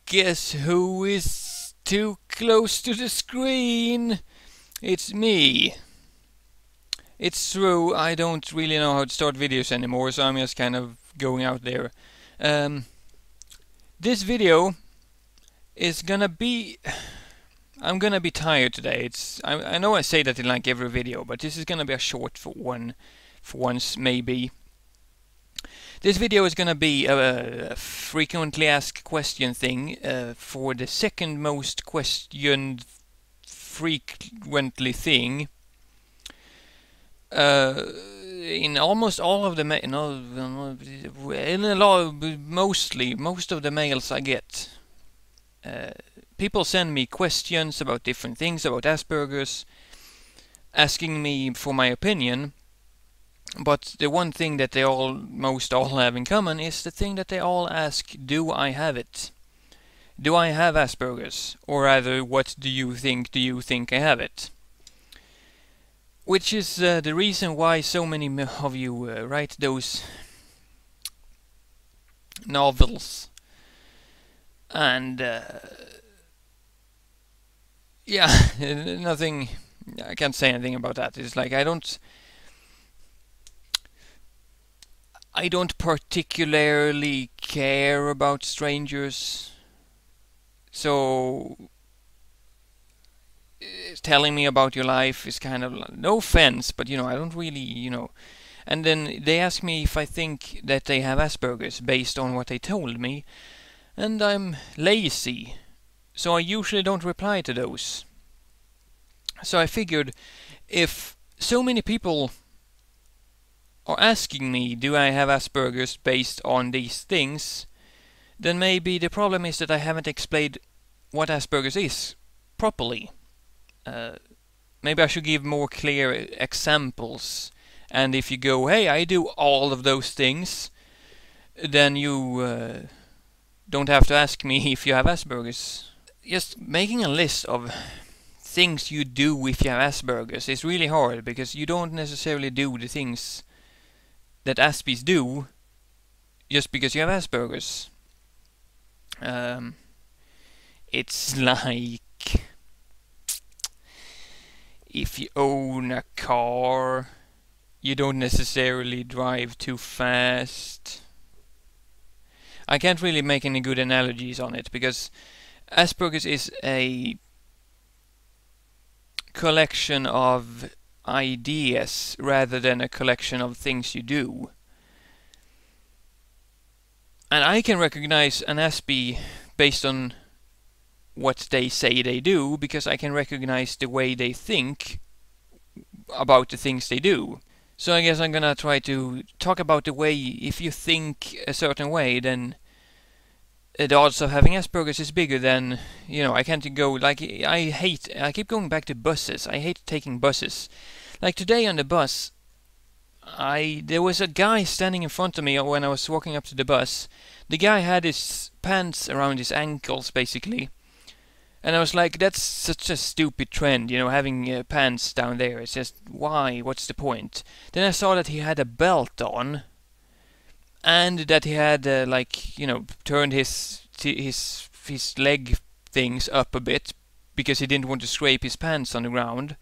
Guess who is too close to the screen? It's me. It's true, I don't really know how to start videos anymore, so I'm just kind of going out there. This video is gonna be... I'm gonna be tired today. I know I say that in like every video, but this is gonna be a short one for once, maybe. This video is gonna be a frequently asked question thing for the second most questioned frequently thing. In almost all of the most of the mails I get, people send me questions about different things about Asperger's, asking me for my opinion. But the one thing that they almost all have in common is the thing that they all ask: do I have it? Do I have Asperger's? Or rather, what do you think? Do you think I have it? Which is the reason why so many of you write those novels. And yeah, nothing. I can't say anything about that. It's like I don't particularly care about strangers, so telling me about your life is kind of, no offense, but I don't really, And then they ask me if I think that they have Asperger's based on what they told me, and I'm lazy, so I usually don't reply to those. So I figured, if so many people are asking me, do I have Asperger's based on these things, then maybe the problem is that I haven't explained what Asperger's is properly. Maybe I should give more clear examples, and if you go, hey, I do all of those things, then you don't have to ask me if you have Asperger's. Just making a list of things you do if you have Asperger's is really hard, because you don't necessarily do the things that Aspies do just because you have Asperger's. It's like if you own a car, you don't necessarily drive too fast. I can't really make any good analogies on it, because Asperger's is a collection of ideas rather than a collection of things you do. And I can recognize an Aspie based on what they say they do, because I can recognize the way they think about the things they do. So I guess I'm gonna try to talk about the way, if you think a certain way, then the odds of having Asperger's is bigger than, I can't go, like, I keep going back to buses. I hate taking buses. Like today on the bus, there was a guy standing in front of me when I was walking up to the bus. The guy had his pants around his ankles, basically. And I was like, that's such a stupid trend, having pants down there. It's just, why? What's the point? Then I saw that he had a belt on, and that he had, turned his leg things up a bit, because he didn't want to scrape his pants on the ground.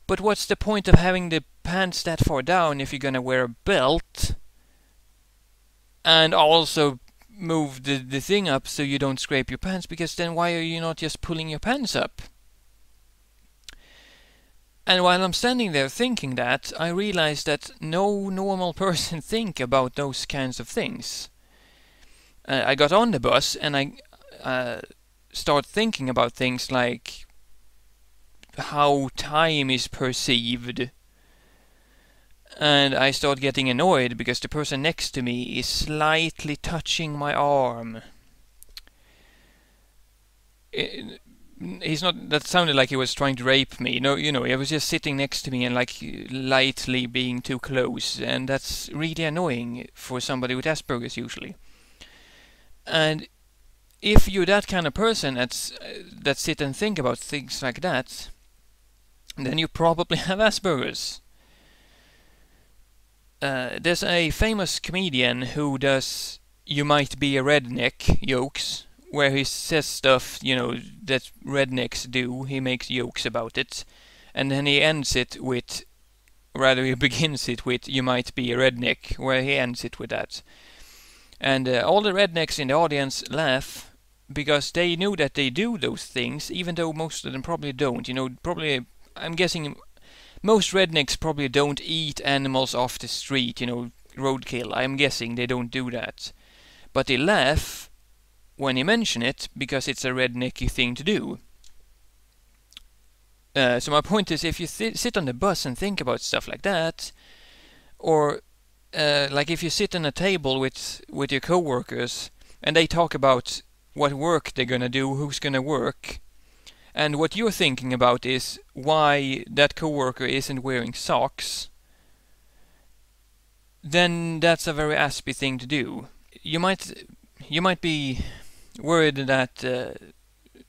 But what's the point of having the pants that far down if you're gonna wear a belt, and also move the thing up so you don't scrape your pants? Because then why are you not just pulling your pants up? And while I'm standing there thinking that, I realized that no normal person think about those kinds of things. I got on the bus and I start thinking about things like how time is perceived. And I start getting annoyed because the person next to me is slightly touching my arm. He's not. That sounded like he was trying to rape me. No, he was just sitting next to me and like lightly being too close, and that's really annoying for somebody with Asperger's usually. And if you're that kind of person that sit and think about things like that, then you probably have Asperger's. There's a famous comedian who does "you might be a redneck" jokes, where he says stuff, that rednecks do. He makes jokes about it, and then he ends it with, rather he begins it with, "You might be a redneck," where he ends it with that. And all the rednecks in the audience laugh because they know that they do those things, even though most of them probably don't. Probably, I'm guessing most rednecks probably don't eat animals off the street, roadkill. I'm guessing they don't do that. But they laugh when you mention it because it's a rednecky thing to do. So my point is, if you sit on the bus and think about stuff like that, or like if you sit on a table with your coworkers and they talk about what work they're gonna do, who's gonna work, and what you're thinking about is why that coworker isn't wearing socks, then that's a very Aspie thing to do. You might be worried that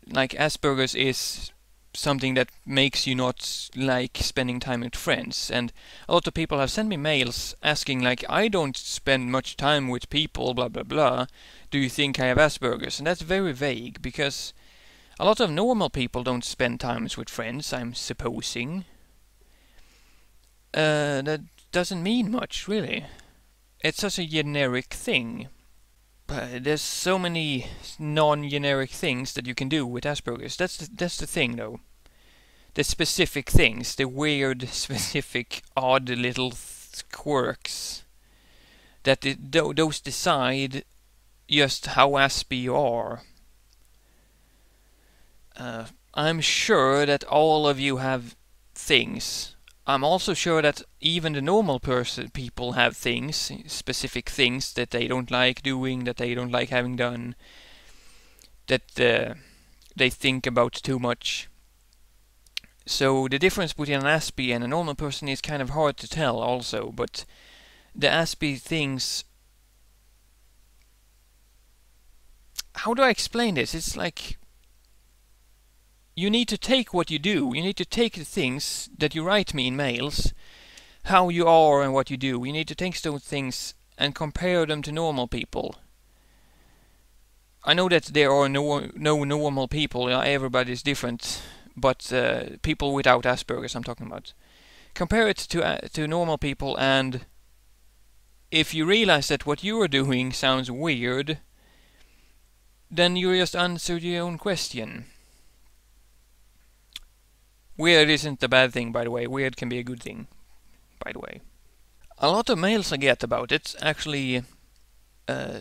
like Asperger's is something that makes you not like spending time with friends, and a lot of people have sent me mails asking like, "I don't spend much time with people, blah blah blah, do you think I have Asperger's?" And that's very vague, because a lot of normal people don't spend times with friends, I'm supposing. That doesn't mean much, really. It's such a generic thing. But there's so many non-generic things that you can do with Asperger's. That's the thing, though. The specific things, the weird, specific, odd little quirks that those decide just how Aspie you are. I'm sure that all of you have things. I'm also sure that even the normal people have things, specific things that they don't like doing, that they don't like having done, that they think about too much. So the difference between an Aspie and a normal person is kind of hard to tell also, but the Aspie things... How do I explain this? It's like... You need to take what you do. You need to take the things that you write me in mails, how you are and what you do. You need to take those things and compare them to normal people. I know that there are no normal people. Everybody's different, but people without Asperger's I'm talking about. Compare it to normal people, and if you realize that what you are doing sounds weird, then you just answered your own question. Weird isn't a bad thing, by the way. Weird can be a good thing, by the way. A lot of mails I get about it actually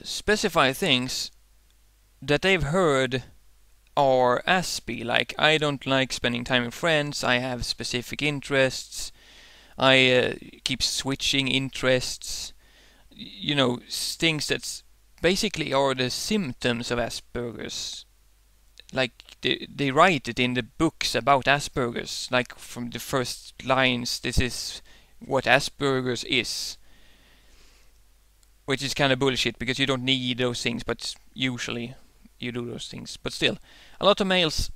specify things that they've heard are Aspie, like, I don't like spending time with friends, I have specific interests, I keep switching interests, things that basically are the symptoms of Asperger's. Like, they write it in the books about Asperger's, like from the first lines, this is what Asperger's is. Which is kind of bullshit, because you don't need those things, but usually you do those things. But still, a lot of males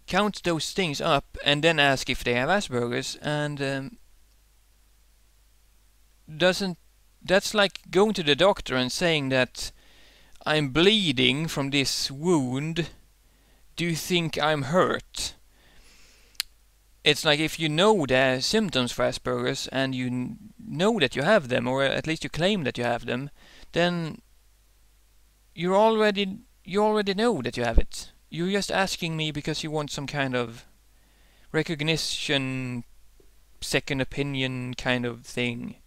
count those things up and then ask if they have Asperger's, and that's like going to the doctor and saying that I'm bleeding from this wound, do you think I'm hurt? It's like, if you know the symptoms for Asperger's and you know that you have them, or at least you claim that you have them, then you already know that you have it. You're just asking me because you want some kind of recognition, second opinion kind of thing.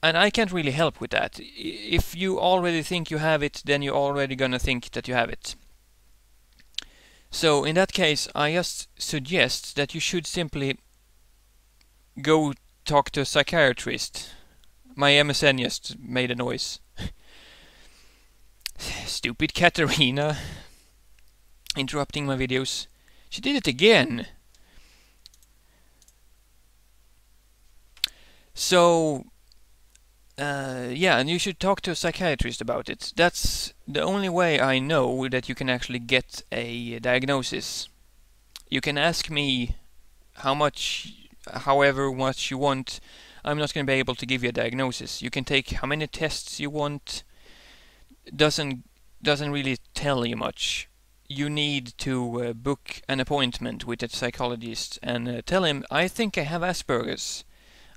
And I can't really help with that. If you already think you have it, then you're already gonna think that you have it. So in that case, I just suggest that you should simply go talk to a psychiatrist. My MSN just made a noise. Stupid Katarina. Interrupting my videos. She did it again. So, yeah, and you should talk to a psychiatrist about it. That's the only way I know that you can actually get a diagnosis. You can ask me however much you want. I'm not going to be able to give you a diagnosis. You can take how many tests you want. Doesn't doesn't really tell you much. You need to book an appointment with a psychologist and tell him, I think I have Asperger's.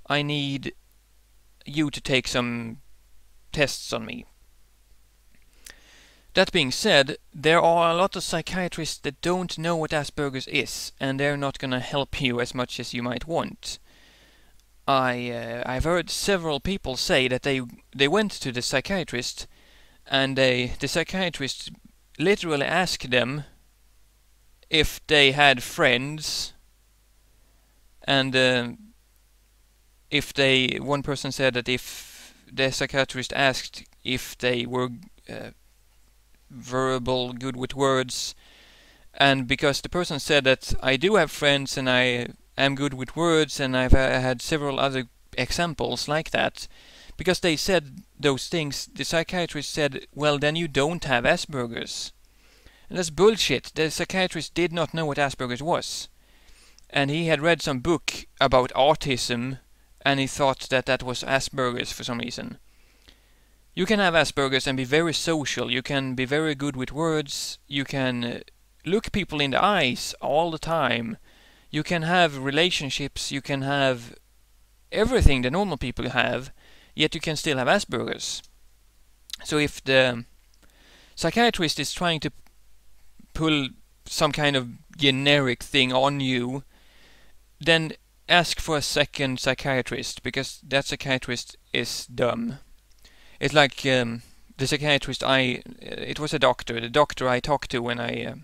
I need you to take some tests on me. That being said, there are a lot of psychiatrists that don't know what Asperger's is, and they're not going to help you as much as you might want. I've heard several people say that they went to the psychiatrist, and the psychiatrist literally asked them if they had friends, and one person said that if the psychiatrist asked if they were verbal, good with words, and because the person said that I do have friends and I am good with words, and I've had several other examples like that, because they said those things, the psychiatrist said, well, then you don't have Asperger's. And that's bullshit. The psychiatrist did not know what Asperger's was, and he had read some book about autism, and he thought that that was Asperger's for some reason. You can have Asperger's and be very social, you can be very good with words, you can look people in the eyes all the time, you can have relationships, you can have everything that normal people have, yet you can still have Asperger's. So if the psychiatrist is trying to pull some kind of generic thing on you, then ask for a second psychiatrist, because that psychiatrist is dumb. It's like the psychiatrist it was a doctor, the doctor I talked to when I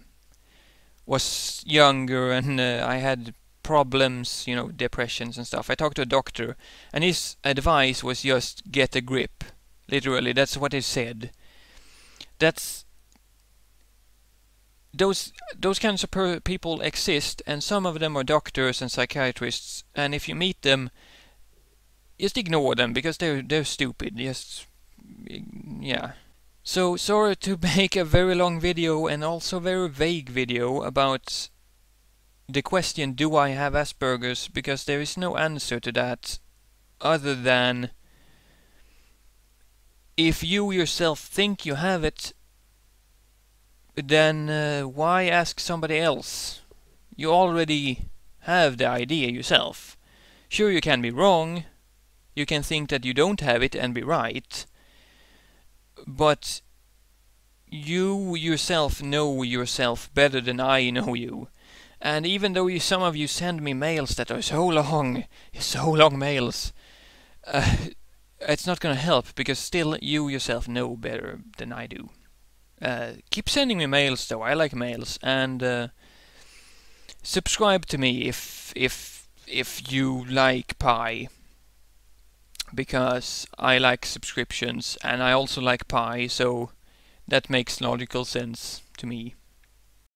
was younger and I had problems, depressions and stuff. I talked to a doctor, and his advice was just get a grip. Literally, that's what he said. Those kinds of people exist, and some of them are doctors and psychiatrists, and if you meet them, just ignore them, because they're stupid. Yeah. So, sorry to make a very long video and also very vague video about the question, do I have Asperger's? Because there is no answer to that other than if you yourself think you have it, then why ask somebody else? You already have the idea yourself. Sure, you can be wrong, you can think that you don't have it and be right, but you yourself know yourself better than I know you. And even though some of you send me mails that are so long mails, it's not gonna help, because still you yourself know better than I do. Keep sending me mails though, I like mails, and subscribe to me if you like pie, because I like subscriptions and I also like pie, so that makes logical sense to me.